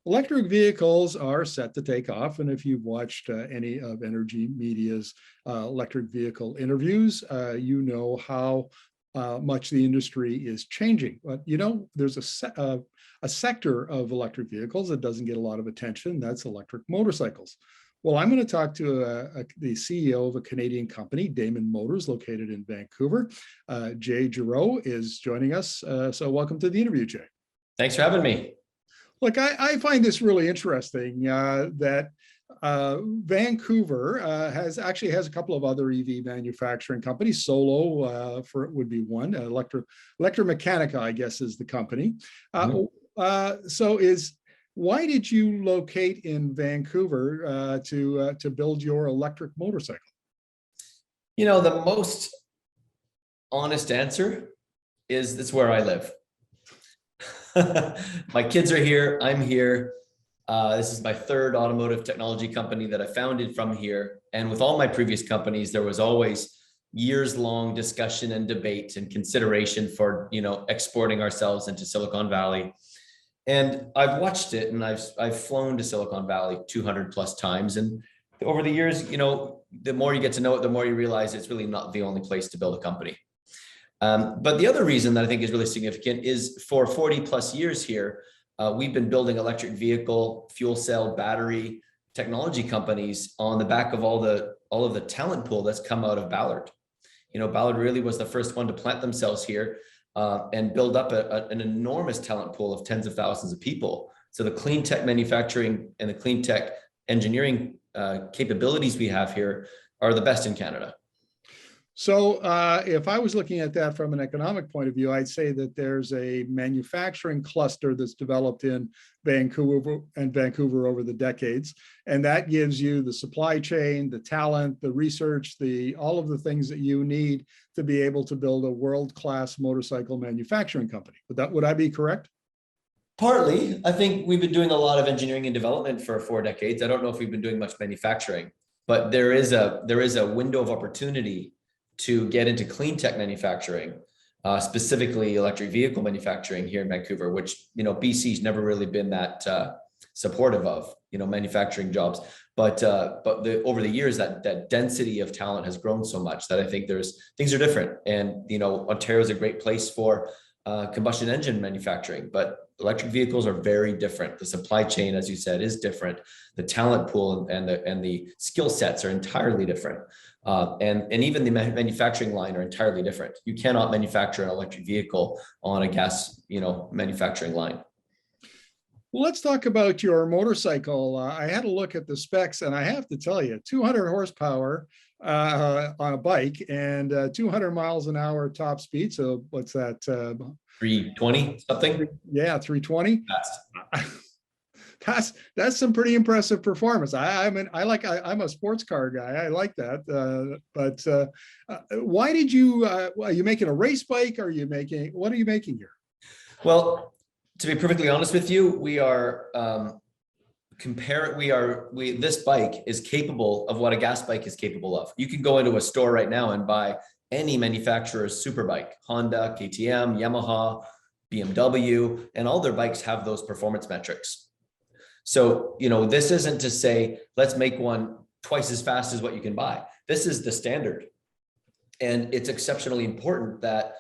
Electric vehicles are set to take off. And if you've watched any of Energy Media's electric vehicle interviews, you know how much the industry is changing. But there's a sector of electric vehicles that doesn't get a lot of attention. That's electric motorcycles. Well, I'm going to talk to the CEO of a Canadian company, Damon Motors, located in Vancouver. Jay Giraud is joining us. So welcome to the interview, Jay. Thanks for having me. Look, I find this really interesting that Vancouver has a couple of other EV manufacturing companies. Solo would be one. Electromechanica, I guess, is the company. Why did you locate in Vancouver to build your electric motorcycle? The most honest answer is it's where I live. My kids are here. I'm here. This is my third automotive technology company that I founded from here. And with all my previous companies, there was always years-long discussion and debate and consideration for, exporting ourselves into Silicon Valley. And I've watched it, and I've flown to Silicon Valley 200 plus times. And over the years, the more you get to know it, the more you realize it's really not the only place to build a company. But the other reason that I think is really significant is for 40 plus years here, we've been building electric vehicle, fuel cell, battery technology companies on the back of all of the talent pool that's come out of Ballard. Ballard really was the first one to plant themselves here and build up an enormous talent pool of tens of thousands of people. So the clean tech manufacturing and the clean tech engineering capabilities we have here are the best in Canada. So if I was looking at that from an economic point of view, I'd say that there's a manufacturing cluster that's developed in Vancouver over the decades. And that gives you the supply chain, the talent, the research, all of the things that you need to be able to build a world-class motorcycle manufacturing company. Would I be correct? Partly. I think we've been doing a lot of engineering and development for 4 decades. I don't know if we've been doing much manufacturing, but there is a window of opportunity to get into clean tech manufacturing, specifically electric vehicle manufacturing here in Vancouver, which, BC's never really been that supportive of, manufacturing jobs. But over the years, that density of talent has grown so much that I think things are different. And, Ontario is a great place for combustion engine manufacturing, but electric vehicles are very different. The supply chain, as you said, is different. The talent pool and the skill sets are entirely different. And even the manufacturing line are entirely different. You cannot manufacture an electric vehicle on a gas, manufacturing line. Well, let's talk about your motorcycle. I had a look at the specs, and I have to tell you, 200 horsepower on a bike and 200 miles an hour top speed. So what's that? 320 something? Yeah, 320. That's some pretty impressive performance. I'm a sports car guy. I like that. But why did you? Are you making a race bike? What are you making here? Well, to be perfectly honest with you, this bike is capable of what a gas bike is capable of. You can go into a store right now and buy any manufacturer's super bike, Honda, KTM, Yamaha, BMW, and all their bikes have those performance metrics. So, this isn't to say, let's make one twice as fast as what you can buy. This is the standard. And it's exceptionally important that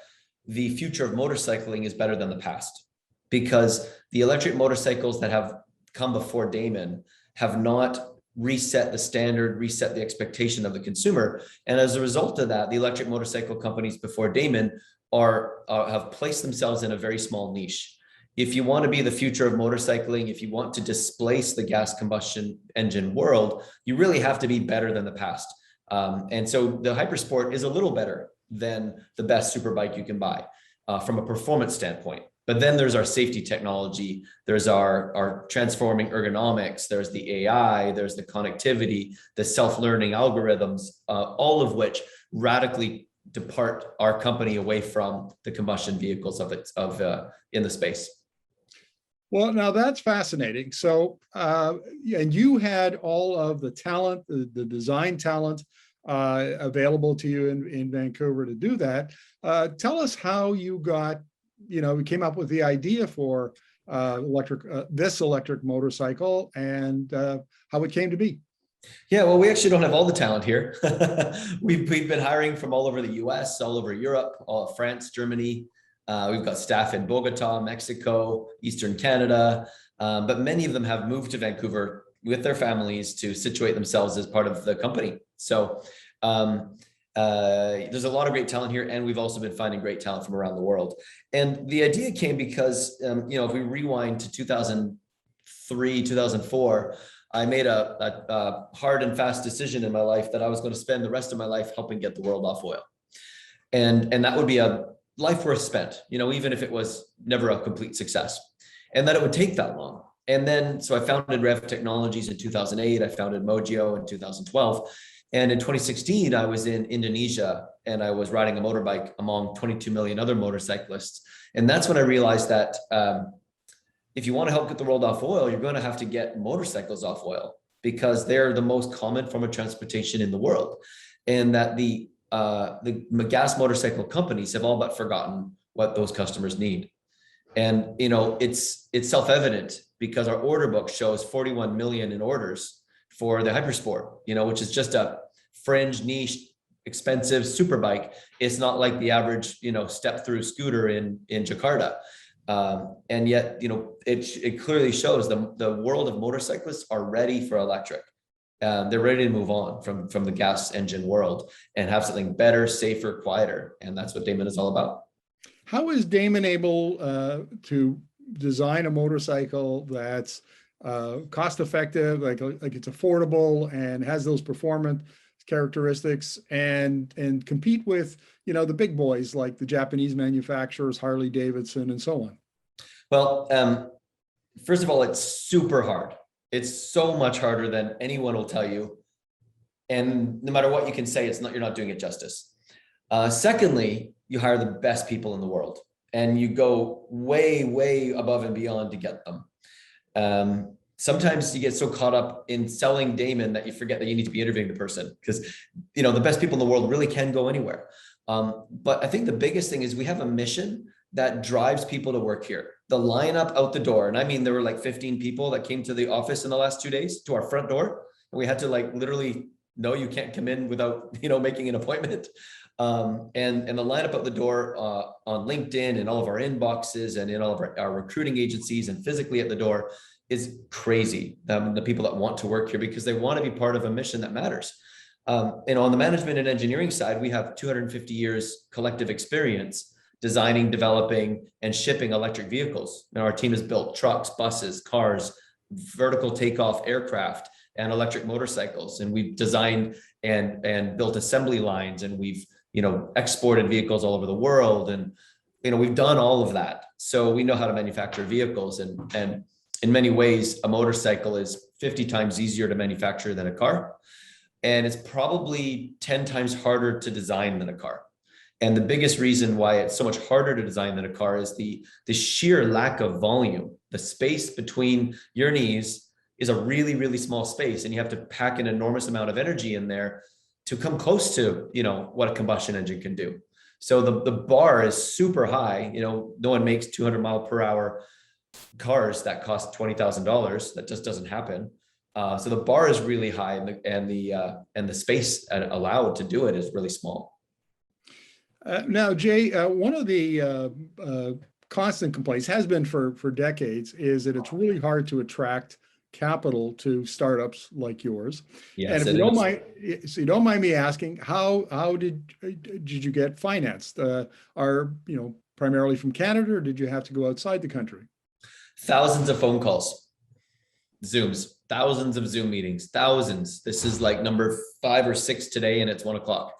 the future of motorcycling is better than the past, because the electric motorcycles that have come before Damon have not reset the standard, reset the expectation of the consumer. And as a result of that, the electric motorcycle companies before Damon have placed themselves in a very small niche. If you want to be the future of motorcycling, if you want to displace the gas combustion engine world, you really have to be better than the past. And so the Hypersport is a little better than the best super bike you can buy from a performance standpoint. But then there's our safety technology, there's our transforming ergonomics, there's the AI, there's the connectivity, the self-learning algorithms, all of which radically depart our company away from the combustion vehicles in the space. Well, now that's fascinating. So, and you had all of the talent, the design talent available to you in Vancouver to do that. Tell us how you got, you came up with the idea for this electric motorcycle and how it came to be. Yeah, well, we actually don't have all the talent here. We've been hiring from all over the US, all over Europe, all France, Germany. We've got staff in Bogota, Mexico, Eastern Canada, but many of them have moved to Vancouver with their families to situate themselves as part of the company. So there's a lot of great talent here, and we've also been finding great talent from around the world. And the idea came because, if we rewind to 2003, 2004, I made a hard and fast decision in my life that I was going to spend the rest of my life helping get the world off oil. And that would be a life worth spent, even if it was never a complete success, and that it would take that long. And then, so I founded Rev Technologies in 2008. I founded Mojio in 2012. And in 2016, I was in Indonesia and I was riding a motorbike among 22 million other motorcyclists. And that's when I realized that if you want to help get the world off oil, you're going to have to get motorcycles off oil, because they're the most common form of transportation in the world. And that the gas motorcycle companies have all but forgotten what those customers need. And, it's self-evident because our order book shows 41 million in orders for the Hypersport, which is just a fringe, niche, expensive super bike. It's not like the average, step through scooter in Jakarta. And yet, it clearly shows the world of motorcyclists are ready for electric. They're ready to move on from the gas engine world and have something better, safer, quieter. And that's what Damon is all about. How is Damon able to design a motorcycle that's cost effective, like it's affordable and has those performance characteristics, and compete with the big boys like the Japanese manufacturers, Harley Davidson, and so on? Well, first of all, it's super hard. It's so much harder than anyone will tell you, and no matter what you can say, you're not doing it justice. Secondly, you hire the best people in the world, and you go way, way above and beyond to get them. Sometimes you get so caught up in selling Damon that you forget that you need to be interviewing the person, because the best people in the world really can go anywhere. But I think the biggest thing is we have a mission that drives people to work here. The lineup out the door, and I mean there were like 15 people that came to the office in the last 2 days to our front door, and we had to literally, no, you can't come in without making an appointment. And the lineup out the door on LinkedIn and all of our inboxes and in all of our recruiting agencies and physically at the door is crazy. The people that want to work here because they want to be part of a mission that matters. And on the management and engineering side, we have 250 years collective experience designing, developing, and shipping electric vehicles. And our team has built trucks, buses, cars, vertical takeoff aircraft, and electric motorcycles. And we've designed and built assembly lines, and we've exported vehicles all over the world. And we've done all of that. So we know how to manufacture vehicles, and in many ways, a motorcycle is 50 times easier to manufacture than a car. And it's probably 10 times harder to design than a car. And the biggest reason why it's so much harder to design than a car is the sheer lack of volume. The space between your knees is a really, really small space, and you have to pack an enormous amount of energy in there to come close to, what a combustion engine can do. So the bar is super high. No one makes 200 mile per hour cars that cost $20,000. That just doesn't happen. So the bar is really high, and the space allowed to do it is really small. Now, Jay, one of the constant complaints has been for decades is that it's really hard to attract capital to startups like yours. Yes, and if you don't mind me asking, how did you get financed? Are primarily from Canada, or did you have to go outside the country? Thousands of phone calls, Zooms, thousands of Zoom meetings, thousands. This is like number 5 or 6 today, and it's 1 o'clock.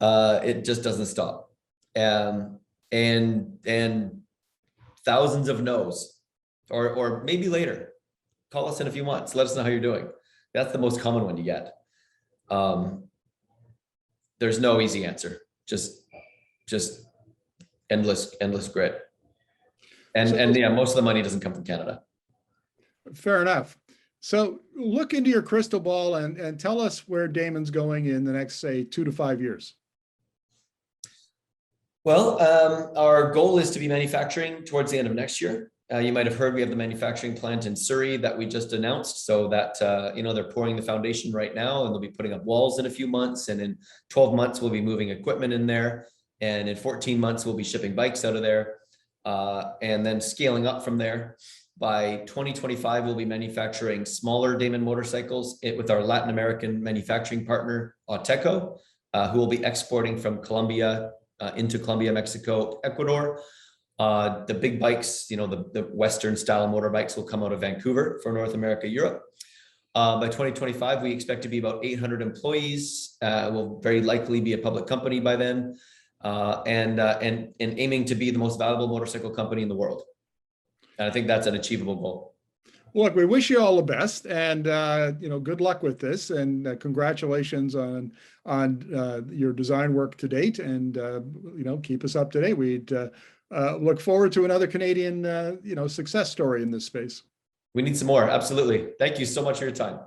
It just doesn't stop. And thousands of no's, or maybe later, call us in a few months. Let us know how you're doing. That's the most common one you get. There's no easy answer. Just endless grit. And yeah, most of the money doesn't come from Canada. Fair enough. So look into your crystal ball and tell us where Damon's going in the next, say, 2 to 5 years. Well, our goal is to be manufacturing towards the end of next year. You might have heard we have the manufacturing plant in Surrey that we just announced. So that, they're pouring the foundation right now, and they'll be putting up walls in a few months. And in 12 months, we'll be moving equipment in there. And in 14 months, we'll be shipping bikes out of there, and then scaling up from there. By 2025, we'll be manufacturing smaller Damon motorcycles with our Latin American manufacturing partner, Auteco, who will be exporting from Colombia into Colombia, Mexico, Ecuador. The big bikes, the Western style motorbikes will come out of Vancouver for North America, Europe. By 2025, we expect to be about 800 employees. We'll very likely be a public company by then, and aiming to be the most valuable motorcycle company in the world. And I think that's an achievable goal. Well, look, we wish you all the best, and good luck with this, and congratulations on your design work to date, and keep us up to date. We'd look forward to another Canadian success story in this space. We need some more. Absolutely. Thank you so much for your time.